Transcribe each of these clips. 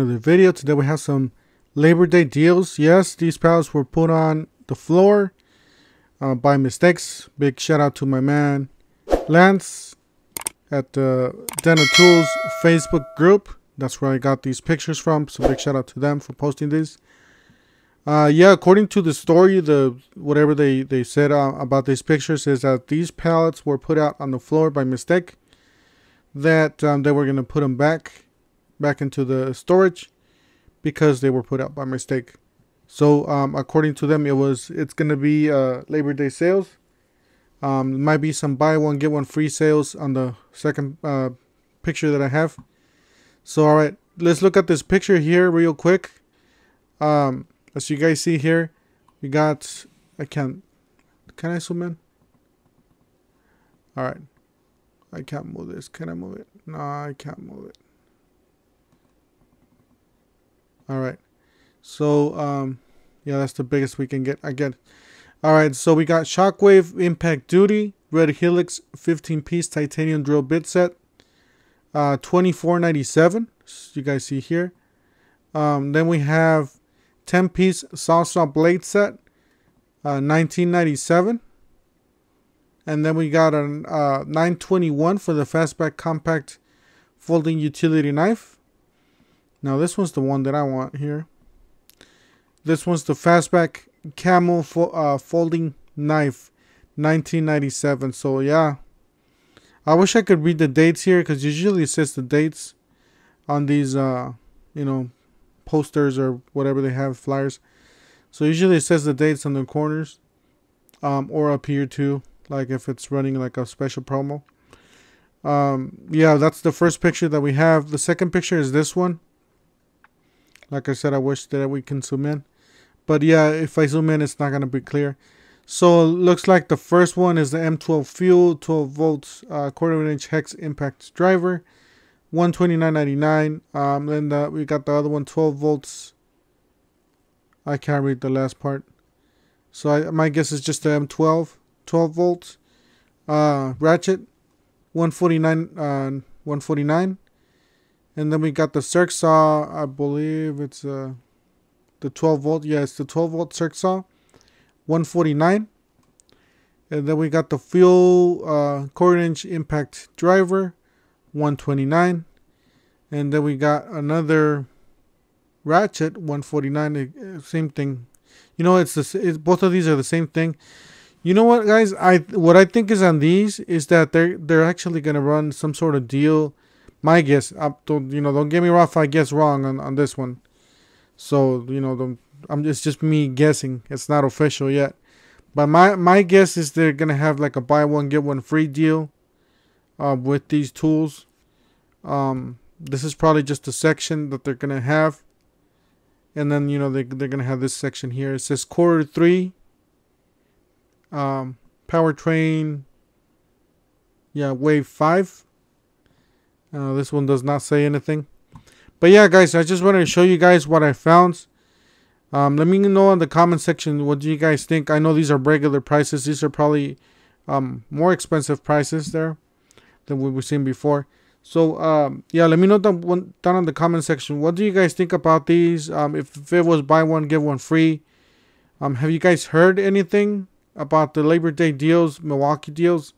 Another video. Today we have some Labor Day deals. Yes, these pallets were put on the floor by mistakes. Big shout out to my man Lance at the Dental Tools Facebook group. That's where I got these pictures from. So big shout out to them for posting these. Yeah, according to the story, whatever they said about these pictures is that these pallets were put out on the floor by mistake. That they were gonna put them back into the storage because they were put out by mistake. So according to them, it's gonna be Labor Day sales. Might be some buy one get one free sales on the second picture that I have. So all right, let's look at this picture here real quick. As you guys see here, we got, can I zoom in? All right, I can't move this. Can I move it? No, I can't move it. All right, so yeah, that's the biggest we can get. All right, so we got Shockwave Impact Duty Red Helix 15-piece titanium drill bit set, $24.97. You guys see here. Then we have 10-piece saw blade set, $19.97. And then we got a $9.21 for the fastback compact folding utility knife. Now this one's the one that I want here. This one's the fastback camel folding knife, $19.97. So yeah, I wish I could read the dates here, because usually it says the dates on these posters or whatever they have, flyers. So usually it says the dates on the corners, or up here too, like if it's running like a special promo. Yeah, that's the first picture that we have. The second picture is this one. Like I said, I wish that we can zoom in, but yeah, if I zoom in, it's not gonna be clear. So it looks like the first one is the M12 fuel 12 volts quarter-inch hex impact driver, $129.99. Then we got the other one, 12 volts. I can't read the last part, so my guess is just the M12 12 volts ratchet, $149. And then we got the circ saw. I believe it's the 12 volt. Yeah, it's the 12 volt circ saw, $149. And then we got the fuel quarter-inch impact driver, $129. And then we got another ratchet, $149. Same thing. You know, both of these are the same thing. You know what, guys? What I think is on these is that they're actually gonna run some sort of deal. My guess, don't get me wrong if I guess wrong on this one. So it's just me guessing. It's not official yet, but my guess is they're gonna have like a buy one get one free deal with these tools. This is probably just a section that they're gonna have, and then they're gonna have this section here. It says quarter 3 powertrain, yeah, wave 5. This one does not say anything, but yeah, guys, I just wanted to show you guys what I found. Let me know in the comment section, what do you guys think? I know these are regular prices. These are probably more expensive prices there than we were seeing before. So yeah, let me know down in the comment section, what do you guys think about these? If it was buy one get one free, have you guys heard anything about the Labor Day deals, Milwaukee deals?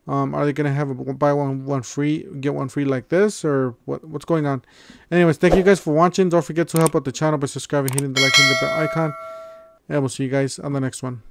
Are they gonna have a buy one free get one free like this, or what's going on? Anyways, thank you guys for watching. Don't forget to help out the channel by subscribing, hitting the like and the bell icon, and we'll see you guys on the next one.